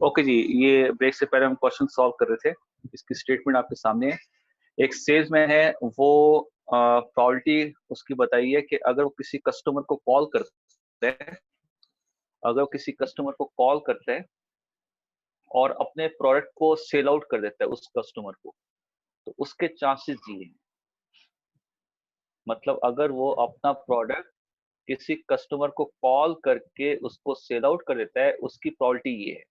Okay जी, ये break से पहले हम क्वेश्चन सॉल्व कर रहे थे। इसकी स्टेटमेंट आपके सामने है। एक सेल्समैन है, वो प्रोबेबिलिटी उसकी बताई है कि अगर वो किसी कस्टमर को कॉल करता है, अगर वो किसी कस्टमर को कॉल करता है और अपने प्रोडक्ट को सेल आउट कर देता है उस कस्टमर को, तो उसके चांसेस दिए हैं। मतलब अगर वो अपना प्रोडक्ट किसी कस्टमर को कॉल करके उसको सेल आउट कर देता है, उसकी प्रोबेबिलिटी ये है।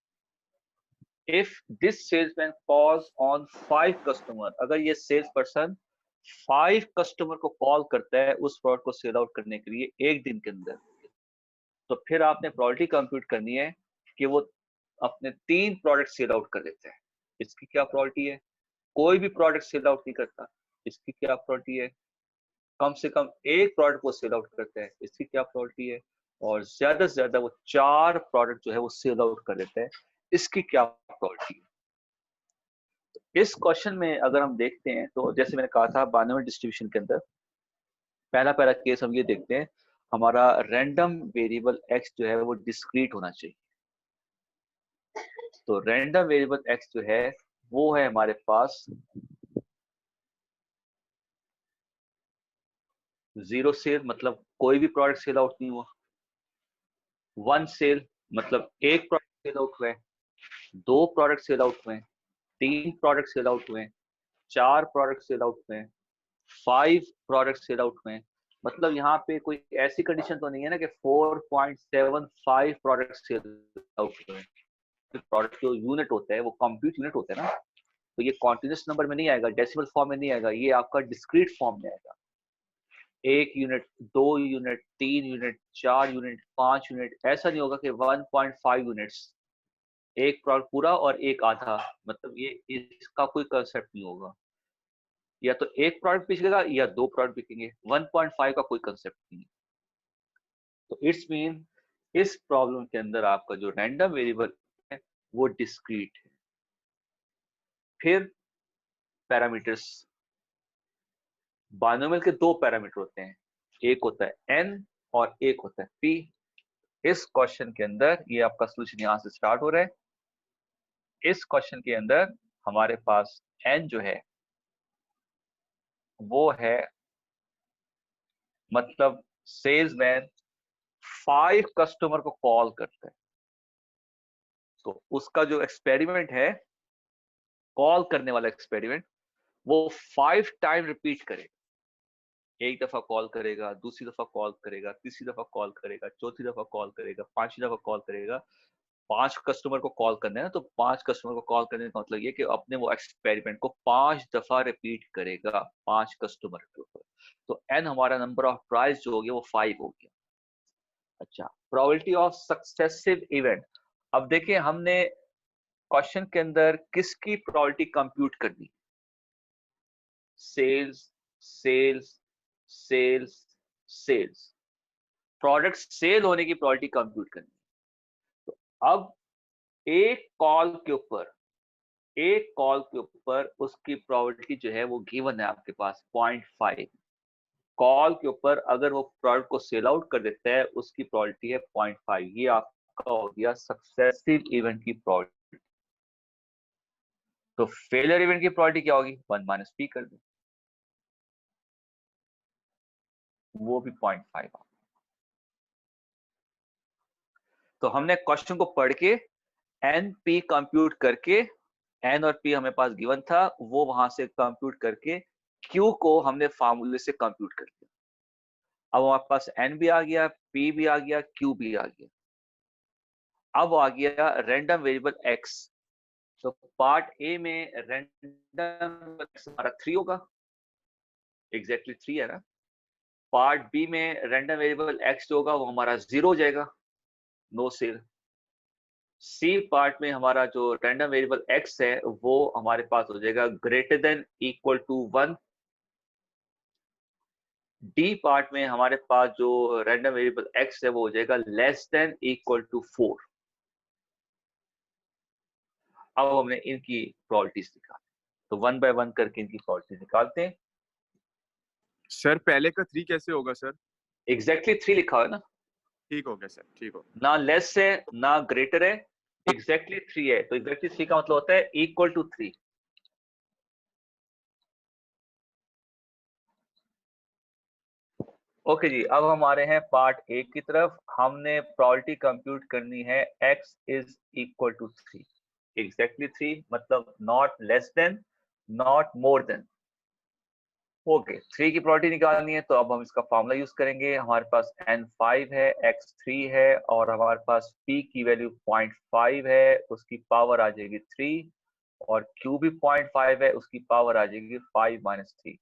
If this salesman calls on 5 customer, अगर ये सेल्स पर्सन 5 कस्टमर को कॉल करता है उस प्रोडक्ट को सेल आउट करने के लिए एक दिन के अंदर, तो फिर आपने प्रोबेबिलिटी कंप्यूट करनी है कि वो अपने 3 प्रोडक्ट सेल आउट कर देते हैं। इसकी क्या प्रोबेबिलिटी है? कोई भी प्रोडक्ट सेल आउट नहीं करता, इसकी क्या प्रोबेबिलिटी है? कम से कम एक प्रोडक्ट को सेल आउट करते हैं, इसकी क्या प्रोबेबिलिटी है? और ज्यादा से ज्यादा वो 4 प्रोडक्ट जो है वो सेल आउट कर देते हैं, इसकी क्या प्रोबेबिलिटी है? इस क्वेश्चन में अगर हम देखते हैं तो जैसे मैंने कहा था बाइनोमियल डिस्ट्रीब्यूशन के अंदर पहला पहला केस हम ये देखते हैं, हमारा रैंडम वेरिएबल एक्स जो है वो डिस्क्रीट होना चाहिए। तो रैंडम वेरिएबल एक्स जो है वो है हमारे पास 0 सेल, मतलब कोई भी प्रोडक्ट सेल आउट नहीं हुआ। 1 सेल मतलब एक प्रोडक्ट सेल आउट हुआ है, 2 प्रोडक्ट सेल आउट हुए हैं, 3 प्रोडक्ट सेल आउट हुए हैं, 4 प्रोडक्ट सेल आउट हुए हैं, 5 प्रोडक्ट सेल आउट हुए हैं। मतलब यहाँ पे कोई ऐसी कंडीशन तो नहीं है ना कि 4.75 प्रोडक्ट सेल आउट हुए हैं। प्रोडक्ट जो यूनिट होता है वो कंप्यूट यूनिट होता है ना, तो ये कॉन्टिन्यूस नंबर में नहीं आएगा, डेसिमल फॉर्म में नहीं आएगा, ये आपका डिस्क्रीट फॉर्म में आएगा। 1 unit, 2 unit, 3 unit, 4 unit, 5 unit, ऐसा नहीं होगा कि 1.5 यूनिट्स, एक प्रोडक्ट पूरा और एक आधा, मतलब ये इसका कोई कंसेप्ट नहीं होगा। या तो एक प्रोडक्ट बिकेगा या 2 प्रोडक्ट बिकेंगे, 1.5 का कोई कंसेप्ट नहीं है। तो इट्स मीन इस प्रॉब्लम के अंदर आपका जो रैंडम वेरिएबल है वो डिस्क्रीट है। फिर पैरामीटर्स, बाइनोमियल के 2 पैरामीटर होते हैं, एक होता है n और एक होता है p। इस क्वेश्चन के अंदर ये आपका सोल्यूशन यहां से स्टार्ट हो रहा है। इस क्वेश्चन के अंदर हमारे पास n जो है वो है, मतलब सेल्समैन 5 कस्टमर को कॉल करता है, तो उसका जो एक्सपेरिमेंट है, कॉल करने वाला एक्सपेरिमेंट, वो 5 टाइम रिपीट करेगा। एक दफा कॉल करेगा, दूसरी दफा कॉल करेगा, तीसरी दफा कॉल करेगा, चौथी दफा कॉल करेगा, पांचवी दफा कॉल करेगा। 5 कस्टमर को कॉल करना है ना, तो 5 कस्टमर को कॉल करने का मतलब ये कि अपने वो एक्सपेरिमेंट को 5 दफा रिपीट करेगा 5 कस्टमर के ऊपर। तो एन हमारा नंबर ऑफ ट्रायल्स जो हो गया वो 5 हो गया। अच्छा, प्रोबेबिलिटी ऑफ सक्सेसिव इवेंट। अब देखिए हमने क्वेश्चन के अंदर किसकी प्रोबेबिलिटी कंप्यूट करनी? Sales, sales, sales, sales, product sale होने की प्रोबेबिलिटी कंप्यूट करनी। तो अब एक कॉल के ऊपर, एक कॉल के ऊपर उसकी प्रोबेबिलिटी जो है वो गिवन है आपके पास 0.5। कॉल के ऊपर अगर वो प्रोडक्ट को सेल आउट कर देता है उसकी प्रोबेबिलिटी है 0.5। ये आपका हो गया सक्सेसिव इवेंट की प्रोबेबिलिटी। तो फेलियर इवेंट की प्रोबेबिलिटी क्या होगी? 1 माइनस पी कर दो, वो भी 0.5। तो हमने क्वेश्चन को पढ़ के एन पी कंप्यूट करके, एन और पी हमें पास गिवन था, वो वहां से कंप्यूट करके क्यू को हमने फार्मूले से कंप्यूट कर दिया। अब हमारे पास एन भी आ गया, पी भी आ गया, क्यू भी आ गया। अब आ गया रैंडम वेरिएबल एक्स। तो पार्ट ए में रैंडम एक्स हमारा 3 होगा, एग्जैक्टली 3 है ना। पार्ट बी में रैंडम वेरिएबल एक्स जो होगा वो हमारा 0 हो जाएगा, नो सेल। सी पार्ट में हमारा जो रैंडम वेरिएबल एक्स है वो हमारे पास हो जाएगा greater than equal to 1। D part में हमारे पास जो रैंडम वेरिएबल एक्स है वो हो जाएगा लेस देन इक्वल टू 4। अब हमने इनकी प्रोबेबिलिटीज निकाली, तो 1 बाय 1 करके इनकी प्रोबेबिलिटीज निकालते हैं। सर पहले का 3 कैसे होगा सर? एग्जैक्टली 3 लिखा हुआ है ना, ठीक हो गया सर, ठीक हो। ना लेस है ना ग्रेटर है, एग्जैक्टली 3 है, तो एग्जैक्टली 3 का मतलब होता है इक्वल टू 3। ओके जी, अब हम आ रहे हैं पार्ट ए की तरफ। हमने प्रोबेबिलिटी कंप्यूट करनी है x is equal to 3, exactly 3 मतलब not less than not more than. Okay, 3 की प्रोबेबिलिटी निकालनी है, तो अब हम इसका फॉर्मूला यूज करेंगे। हमारे पास n5 है, x3 है, और हमारे पास p की वैल्यू 0.5 है, उसकी पावर आ जाएगी 3, और q भी 0.5 है, उसकी पावर आ जाएगी 5 माइनस 3।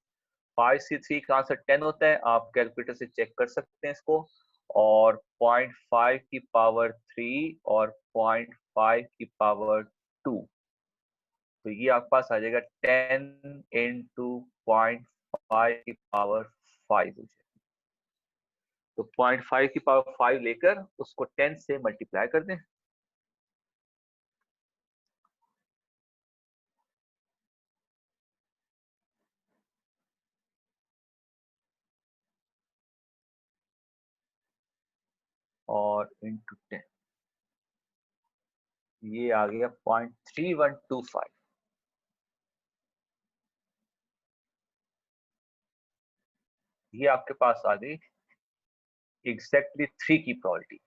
5 से 3 का आंसर 10 होता है, आप कैलकुलेटर से चेक कर सकते हैं इसको। और 0.5 की पावर 3 और 0.5 की पावर 2, तो ये आपके पास आ जाएगा 10 इंटू 0.5 की पावर 5 हो जाएगी। तो 0.5 की पावर 5 लेकर उसको 10 से मल्टीप्लाई कर दें। और इंटू 10, ये आ गया 0.3125। ये आपके पास आ गई एग्जैक्टली 3 की प्रोबेबिलिटी।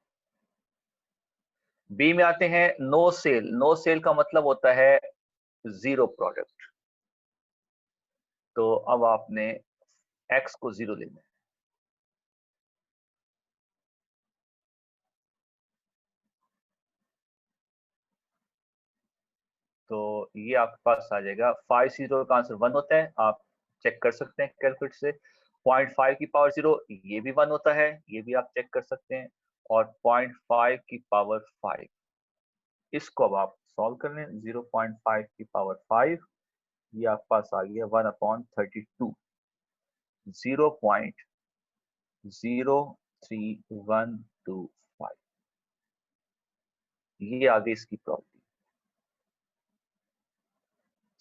बी में आते हैं, नो सेल। नो सेल का मतलब होता है जीरो प्रोडक्ट। तो अब आपने एक्स को जीरो लेना है। तो ये आपके पास आ जाएगा 5 जीरो का आंसर 1 होता है, आप चेक कर सकते हैं कैलकुलेटर से। 0.5 की पावर 0 ये भी 1 होता है, ये भी आप चेक कर सकते हैं। और 0.5 की पावर 5, इसको अब आप सॉल्व कर लें। 0.5 की पावर 5, ये आपके पास आ गया 1/32, 0.03125। ये आ गई इसकी प्रॉब्लम।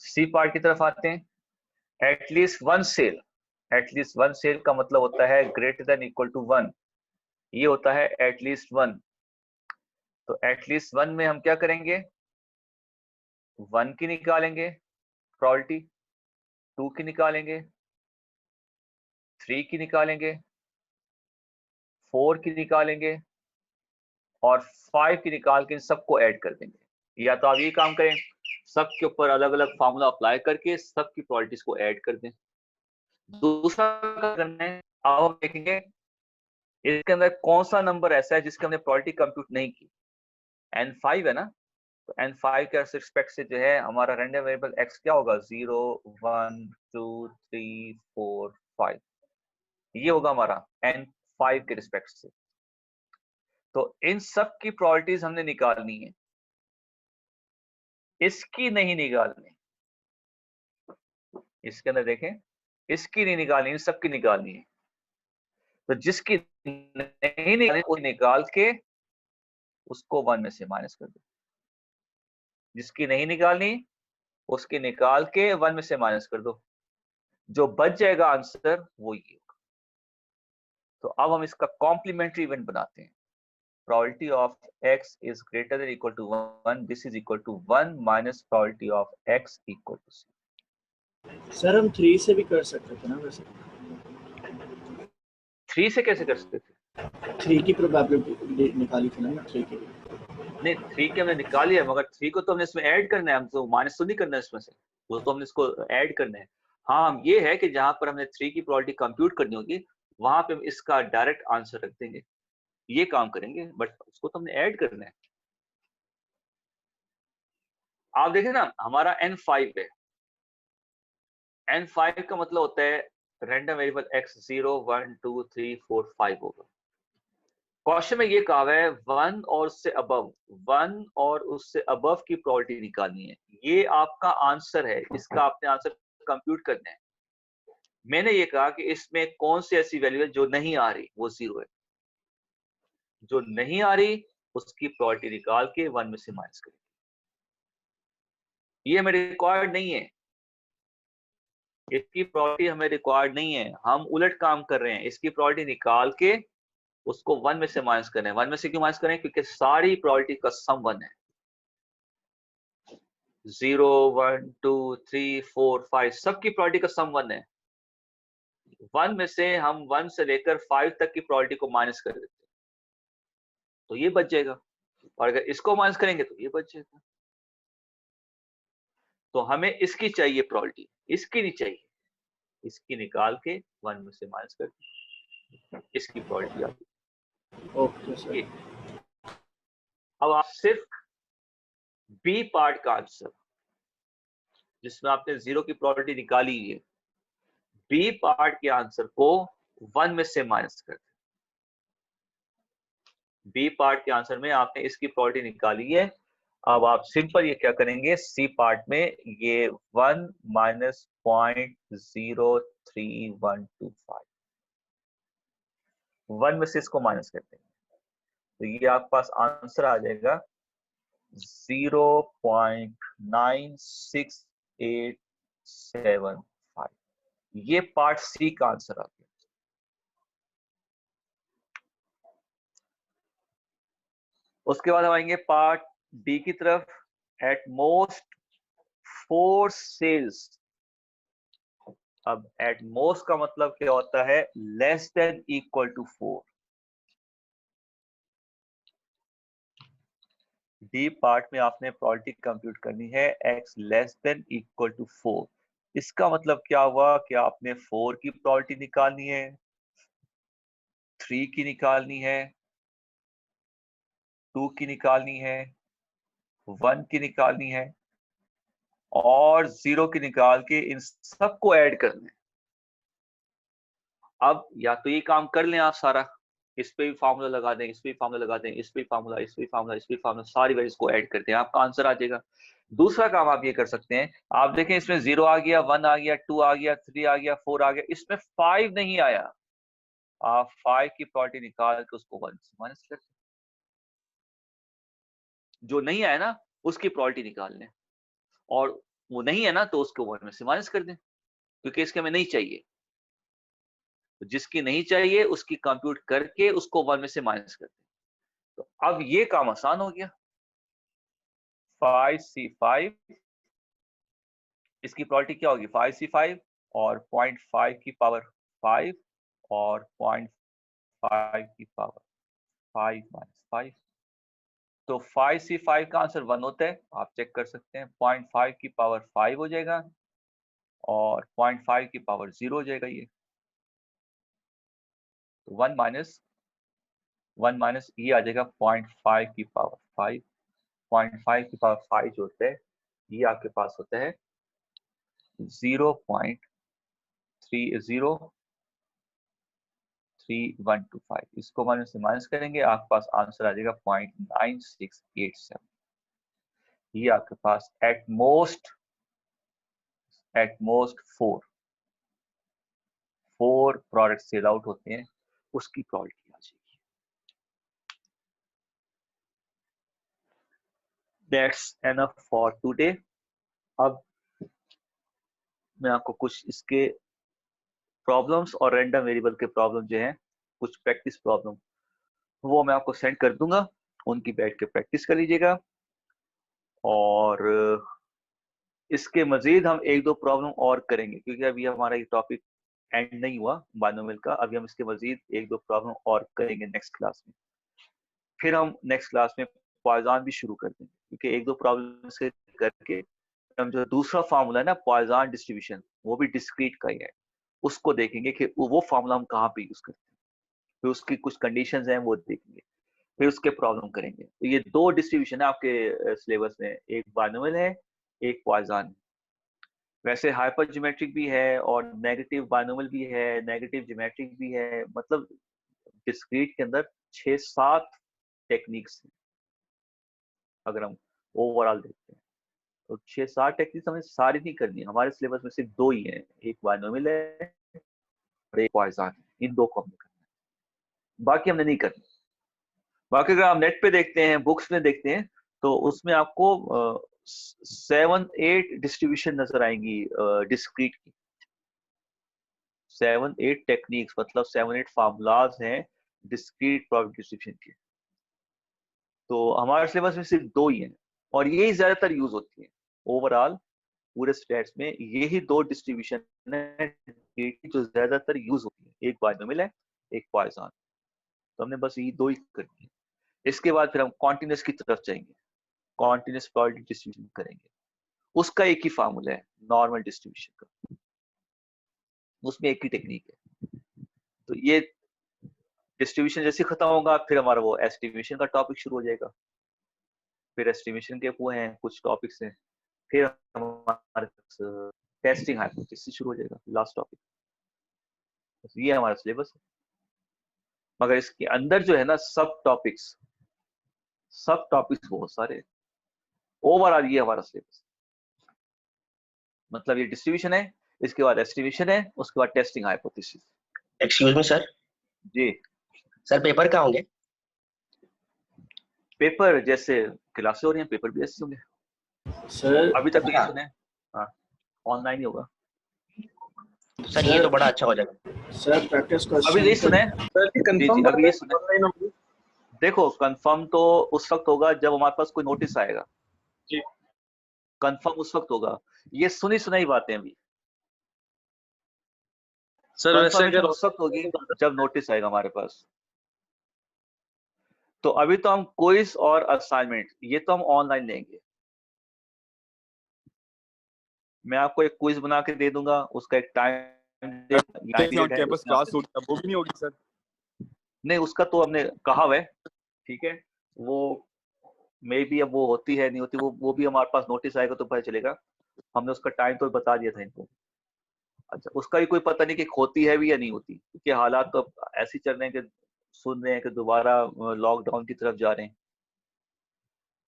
सी पार्ट की तरफ आते हैं। At least one sale. At least one sale का मतलब होता है ग्रेटर देन इक्वल टू 1, ये होता है एटलीस्ट 1। तो एटलीस्ट 1 में हम क्या करेंगे, 1 की निकालेंगे प्रोबेबिलिटी, 2 की निकालेंगे, 3 की निकालेंगे, 4 की निकालेंगे, और 5 की निकाल के इन सबको ऐड कर देंगे। या तो आप ये काम करें, सब के ऊपर अलग अलग फार्मूला अप्लाई करके सब की प्रोबेबिलिटीज को ऐड कर दें। दूसरा करना है, अब हम देखेंगे इसके अंदर कौन सा नंबर ऐसा है जिसकी हमने प्रोबेबिलिटी कंप्यूट नहीं की। n5 है ना, तो n5 के रिस्पेक्ट से जो है हमारा रैंडम वेरिएबल x क्या होगा, 0 1 2 3 4 5, ये होगा हमारा n5 के रिस्पेक्ट से। तो इन सब की प्रोबेबिलिटीज हमने निकालनी है, इसकी नहीं निकालनी। इसके अंदर देखें, इसकी नहीं निकालनी, इन सब की निकालनी है। तो जिसकी नहीं निकालनी वो निकाल के उसको 1 में से माइनस कर दो। जिसकी नहीं निकालनी उसकी निकाल के 1 में से माइनस कर दो, जो बच जाएगा आंसर वो ये होगा। तो अब हम इसका कॉम्प्लीमेंट्री इवेंट बनाते हैं। probability of x is greater than equal to 1, this is equal to 1 minus probability of x equal to c। Sir हम 3 से भी कर सकते थे ना वैसे। 3 से कैसे कर सकते थे? 3 की प्रोबेबिलिटी निकाली थी ना, 3 की। नहीं, 3 की हमने निकाली है, मगर 3 को तो हमने इसमें ऐड करना है, हम तो माइनस तो नहीं करना है इसमें से, वो तो हमने इसको ऐड करना है। हाँ, ये है कि जहां पर हमने 3 की प्रोबेबिलिटी कंप्यूट करनी होगी वहां पे हम इसका डायरेक्ट आंसर रख देंगे, ये काम करेंगे, बट उसको तो हमने ऐड करना है। आप देखें ना, हमारा n5 है। n5 का मतलब होता है रैंडम वेरिएबल x 0 1 2 3 4 5 होगा। क्वेश्चन में ये कहा हुआ है 1 और उससे अबव, 1 और उससे अबव की प्रोबेबिलिटी निकालनी है। ये आपका आंसर है, इसका आपने आंसर कंप्यूट करना है। मैंने ये कहा कि इसमें कौन सी ऐसी वैल्यू है जो नहीं आ रही, वो 0 है। जो नहीं आ रही उसकी प्रोबेबिलिटी निकाल के 1 में से माइनस करेंगे। ये हमें रिक्वायर्ड नहीं है, इसकी प्रोबेबिलिटी हमें रिक्वायर्ड नहीं है, हम उलट काम कर रहे हैं। इसकी प्रोबेबिलिटी निकाल के उसको 1 में से माइनस कर रहे हैं। 1 में से क्यों माइनस करें, क्योंकि सारी प्रोबेबिलिटी का सम 1 है। 0 1 2 3 4 5 सबकी प्रोबेबिलिटी का सम 1 है। 1 में से हम 1 से लेकर 5 तक की प्रोबेबिलिटी को माइनस कर देते हैं, तो ये बच जाएगा, और अगर इसको माइनस करेंगे तो ये बच जाएगा। तो हमें इसकी चाहिए प्रोबेबिलिटी, इसकी नहीं चाहिए, इसकी निकाल के 1 में से माइनस कर दी, इसकी प्रोबेबिलिटी आ गई। Okay sir. ये अब आप सिर्फ बी पार्ट का आंसर, जिसमें आपने 0 की प्रोबेबिलिटी निकाली है, बी पार्ट के आंसर को 1 में से माइनस कर दें। बी पार्ट के आंसर में आपने इसकी प्रोबेबिलिटी निकाली है। अब आप सिंपल ये क्या करेंगे, सी पार्ट में ये 1 माइनस 0.03125, 1 में से इसको माइनस कर देंगे, तो ये आपके पास आंसर आ जाएगा 0.96875। ये पार्ट सी का आंसर आ गया। उसके बाद हम आएंगे पार्ट डी की तरफ। At most 4 sales. अब एट मोस्ट का मतलब क्या होता है, less than equal to 4। D part में आपने प्रोबेबिलिटी कंप्यूट करनी है x less than equal to 4। इसका मतलब क्या हुआ कि आपने 4 की प्रोबेबिलिटी निकालनी है, 3 की निकालनी है, 2 की निकालनी है, 1 की निकालनी है, और 0 की निकाल के इन सबको ऐड करना है। अब या तो ये काम कर लें आप सारा, इस पे भी फार्मूला लगा दें, इस पे भी फार्मूला लगा दें, इस पे फार्मूला, इस पे फार्मूला, इस पे फार्मूला, सारी वैल्यूज को ऐड करते हैं, आपका आंसर आ जाएगा। दूसरा काम आप ये कर सकते हैं, आप देखें इसमें 0 आ गया, 1 आ गया, 2 आ गया, 3 आ गया, 4 आ गया, इसमें 5 नहीं आया। आप 5 की प्रोबेबिलिटी निकाल के उसको 1 से माइनस कर दें। जो नहीं आया ना उसकी प्रोबेबिलिटी निकाल लें, और वो नहीं है ना तो उसको 1 में से माइनस कर दें, क्योंकि इसके हमें नहीं चाहिए। तो जिसकी नहीं चाहिए उसकी कंप्यूट करके उसको 1 में से माइनस कर दें। तो अब ये काम आसान हो गया। 5C5, इसकी प्रोबेबिलिटी क्या होगी, 5C5 और 0.5 की पावर 5 और 0.5 की पावर 5 माइनस 5। तो 5C5 का आंसर 1 होता है, आप चेक कर सकते हैं। 0.5 की पावर 5 हो जाएगा और 0.5 की पावर 0 हो जाएगा। ये तो 1 माइनस ये आ जाएगा 0.5 की पावर 5। 0.5 की पावर 5 जो होता है ये आपके पास होता है 0.303125। इसको माइनस से माइनस करेंगे, आपके पास आंसर आ जाएगा 0.9687। ये आपके पास at most 4 product sell out होते हैं, उसकी प्रोबेबिलिटी आ जाएगी। That's enough for today. अब मैं आपको कुछ इसके प्रॉब्लम्स और रैंडम वेरिएबल के प्रॉब्लम जो हैं, कुछ प्रैक्टिस प्रॉब्लम, वो मैं आपको सेंड कर दूंगा, उनकी बैठ के प्रैक्टिस कर लीजिएगा। और इसके मजीद हम 1-2 प्रॉब्लम और करेंगे, क्योंकि अभी हमारा ये टॉपिक एंड नहीं हुआ बाइनोमियल का। अभी हम इसके मजीद 1-2 प्रॉब्लम और करेंगे नेक्स्ट क्लास में। फिर हम नेक्स्ट क्लास में पॉइजन भी शुरू कर देंगे, क्योंकि 1-2 प्रॉब्लम से करके हम जो दूसरा फार्मूला है ना पॉइजन डिस्ट्रीब्यूशन, वो भी डिस्क्रीट का ही है, उसको देखेंगे कि वो फार्मूला हम कहाँ पे यूज करते हैं, फिर उसकी कुछ कंडीशंस हैं वो देखेंगे, फिर उसके प्रॉब्लम करेंगे। तो ये 2 डिस्ट्रीब्यूशन है आपके सिलेबस में, एक बाइनोमियल है, एक पॉइजन है। वैसे हाइपर ज्योमेट्रिक भी है और नेगेटिव बाइनोमियल भी है, नेगेटिव ज्योमेट्रिक भी है, मतलब डिस्क्रीट के अंदर 6-7 टेक्निक्स हैं। अगर हम ओवरऑल देखते हैं तो 6-7 टेक्निक्स हमें सारी नहीं करनी है, हमारे सिलेबस में सिर्फ 2 ही हैं, एक बाइनोमियल है और एक पॉइजन है। इन 2 को हमने करना है, बाकी हमने नहीं करना। बाकी अगर आप नेट पे देखते हैं, बुक्स में देखते हैं, तो उसमें आपको 7-8 डिस्ट्रीब्यूशन नजर आएंगी डिस्क्रीट की। 7-8 टेक्निक्स मतलब 7-8 फार्मूलाज हैं डिस्क्रीट प्रोबेबिलिटी डिस्ट्रीब्यूशन के। तो हमारे सिलेबस में सिर्फ 2 ही हैं और यही ज्यादातर यूज होती है। ओवरऑल पूरे स्टेट्स में यही दो डिस्ट्रीब्यूशन है जो ज्यादातर यूज होती है, एक बायनोमियल है, एक पॉइसन। तो हमने बस ये दो ही करनी है। इसके बाद फिर हम कॉन्टिन्यूस की तरफ जाएंगे, कॉन्टिन्यूस प्रोबेबिलिटी डिस्ट्रीब्यूशन करेंगे। उसका एक ही फार्मूला है नॉर्मल डिस्ट्रीब्यूशन का, उसमें एक ही टेक्निक है। तो ये डिस्ट्रीब्यूशन जैसे खत्म होगा फिर हमारा वो एस्टिमेशन का टॉपिक शुरू हो जाएगा। फिर एस्टिमेशन के वो हैं कुछ टॉपिक्स हैं, फिर हमारे टेस्टिंग हाइपोथेसिस शुरू हो जाएगा, लास्ट टॉपिक। ये हमारा सिलेबस है। मगर इसके अंदर जो है ना सब टॉपिक्स बहुत सारे। ओवरऑल ये हमारा सिलेबस, मतलब ये डिस्ट्रीब्यूशन है, इसके बाद एस्टिमेशन है, उसके बाद testing hypothesis. Excuse me sir. जी सर पेपर कहाँ होंगे? पेपर जैसे क्लासेस हो रही हैं, पेपर भी ऐसे होंगे सर अभी तक तो ये सुने। हाँ, ऑनलाइन ही होगा सर। ये तो बड़ा अच्छा हो जाएगा सर। प्रैक्टिस क्वेश्चन अभी नहीं सुने सर जी, कंफर्म अभी ये सुने। ऑनलाइन होगी? देखो कंफर्म तो उस वक्त होगा जब हमारे पास कोई नोटिस आएगा जी। कंफर्म उस वक्त होगा। ये सुनी सुनाई बातें अभी। सर वैसे कंफर्मेशन अगर उस वक्त होगी जब नोटिस आएगा हमारे पास। तो अभी तो हम क्विज और असाइनमेंट ये तो हम ऑनलाइन लेंगे। मैं आपको एक क्विज बना के दे दूंगा, उसका एक टाइम कैंपस क्लास होगी तब वो भी नहीं होगी सर? नहीं, उसका तो हमने कहा हुआ है, ठीक है। वो मे बी अब वो होती है नहीं होती, वो भी हमारे पास नोटिस आएगा तो पता चलेगा। हमने उसका टाइम तो बता दिया था इनको। अच्छा, उसका भी कोई पता नहीं कि होती है भी या नहीं होती, क्योंकि हालात तो ऐसे चल रहे हैं कि सुन रहे हैं कि दोबारा लॉकडाउन की तरफ जा रहे हैं।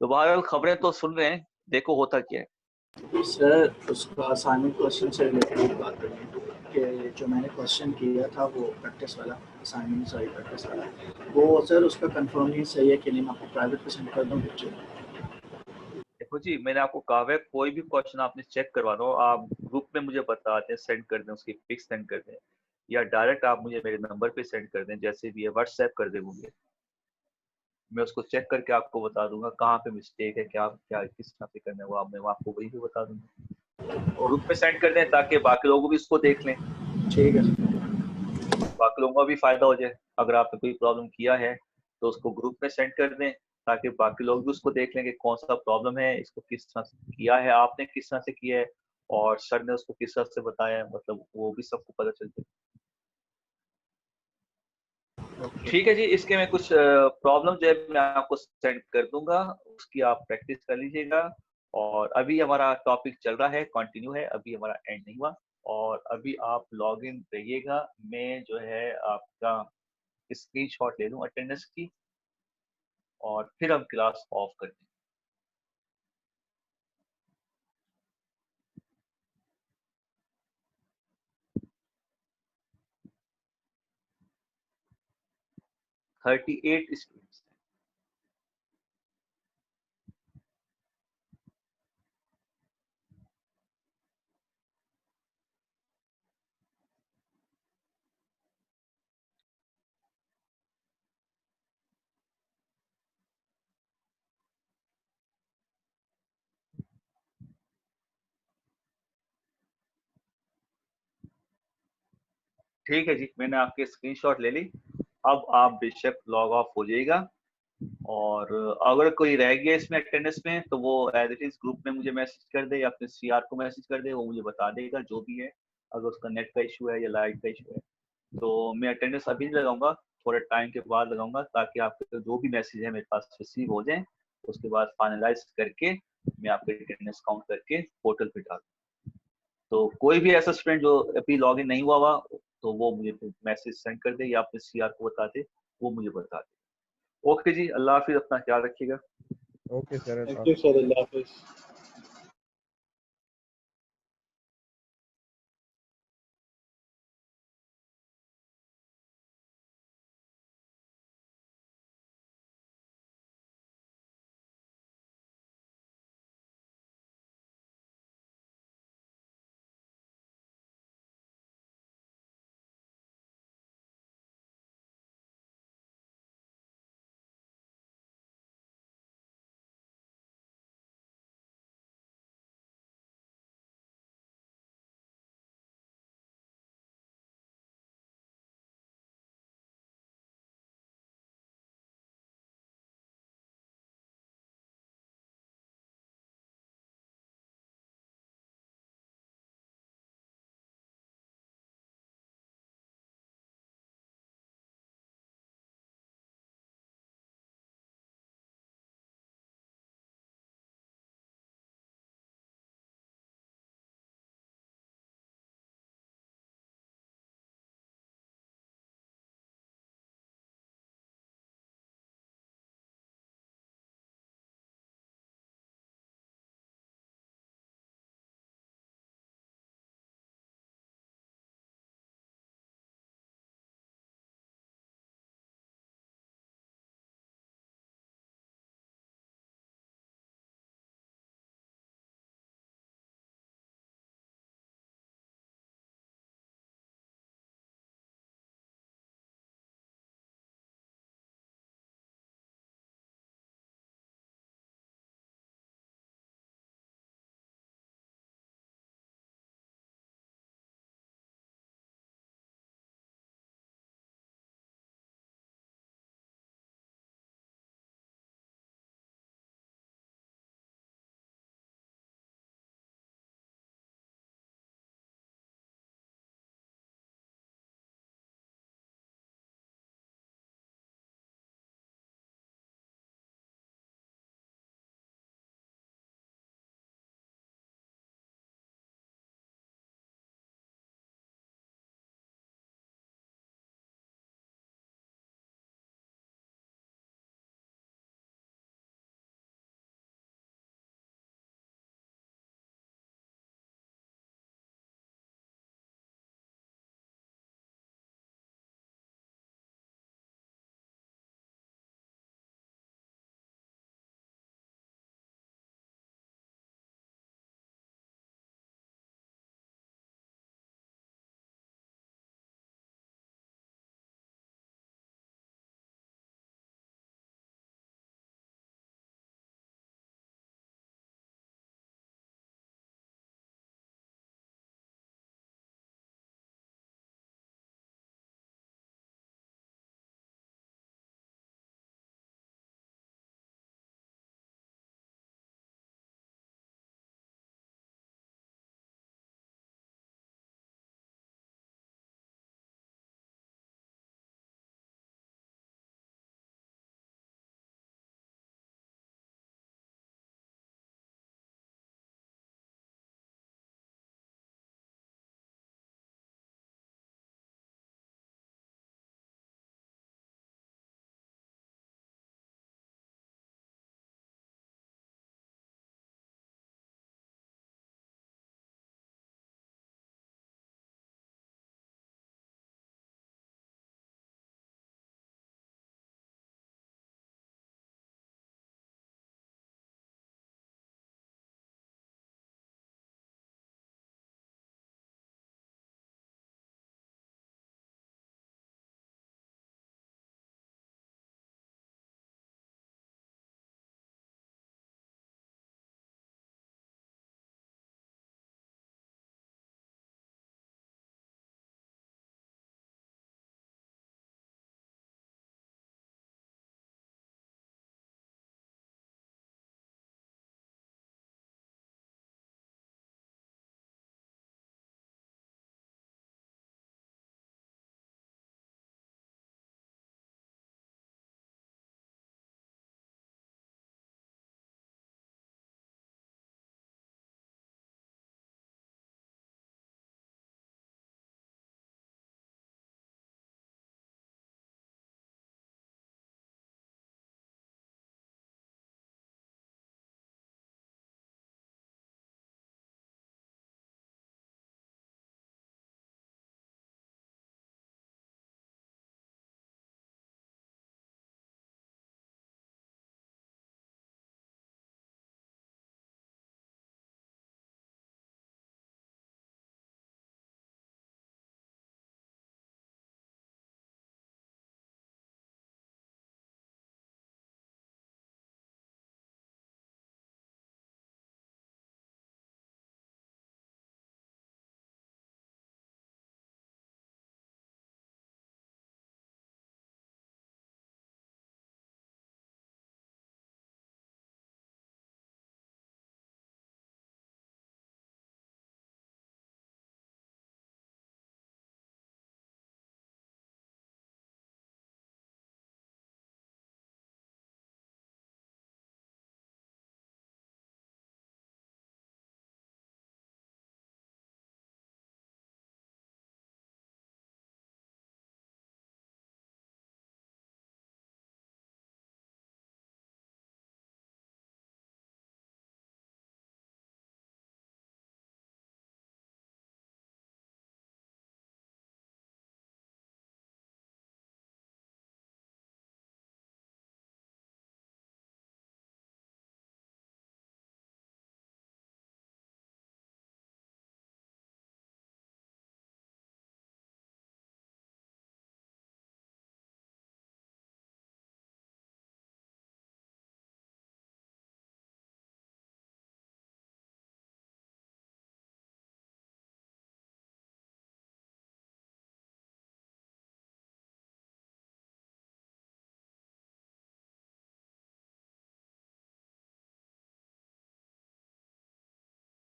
तो बहरहाल खबरें तो सुन रहे हैं, देखो होता क्या है। सर उसका असाइनमेंट क्वेश्चन से रिलेटेड बात करें कि जो मैंने क्वेश्चन किया था वो प्रैक्टिस वाला असाइनमेंट, सॉरी प्रैक्टिस वाला, वो सर उसका कंफर्म नहीं सही है कि नहीं, मैं आपको प्राइवेट पे सेंड कर दूँ पिक्चर? देखो जी, मैंने आपको कहा है कोई भी क्वेश्चन आपने चेक करवाना हो आप ग्रुप में मुझे बता दें, सेंड कर दें, उसकी पिक्स सेंड कर दें, या डायरेक्ट आप मुझे मेरे नंबर पे सेंड कर दें, जैसे भी है व्हाट्सएप कर दें मुझे। मैं उसको चेक करके आपको बता दूंगा कहाँ पे मिस्टेक है, क्या क्या किस तरह से करना है, वो मैं आपको वही भी बता दूंगा। ग्रुप में सेंड कर दें ताकि बाकी लोग भी इसको देख लें, ठीक है। बाकी लोगों का भी फायदा हो जाए। अगर आपने कोई प्रॉब्लम किया है तो उसको ग्रुप में सेंड कर दें ताकि बाकी लोग भी उसको देख लें कि कौन सा प्रॉब्लम है, इसको किस तरह से किया है, आपने किस तरह से किया है और सर ने उसको किस तरह से बताया है, मतलब वो भी सबको पता चल जाए। ठीक है जी, इसके में कुछ प्रॉब्लम जो है मैं आपको सेंड कर दूंगा, उसकी आप प्रैक्टिस कर लीजिएगा। और अभी हमारा टॉपिक चल रहा है, कंटिन्यू है, अभी हमारा एंड नहीं हुआ। और अभी आप लॉग इन रहिएगा, मैं जो है आपका स्क्रीनशॉट ले लूं अटेंडेंस की और फिर हम क्लास ऑफ कर दें। Thirty 38 students. ठीक है जी, मैंने आपके स्क्रीनशॉट ले ली। अब आप बेशक लॉग ऑफ हो जाइएगा। और अगर कोई रह गया इसमें अटेंडेंस में तो वो एज इट इज ग्रुप में मुझे मैसेज कर दे या अपने सीआर को मैसेज कर दे, वो मुझे बता देगा जो भी है। अगर उसका नेट का इशू है या लाइट का इशू है तो मैं अटेंडेंस अभी नहीं लगाऊंगा, थोड़े टाइम के बाद लगाऊंगा ताकि आपके जो भी मैसेज है मेरे पास रिसीव हो जाए। उसके बाद फाइनलाइज करके मैं आपके अटेंडेंस काउंट करके पोर्टल पे डाल। तो कोई भी ऐसा स्टूडेंट जो अभी लॉग इन नहीं हुआ तो वो मुझे मैसेज सेंड कर दे या अपने सीआर को बता दे, वो मुझे बता दे। ओके जी, अल्लाह हाफिज, अपना ख्याल रखिएगा। Okay sir. Thank you sir, Allah हाफिज़।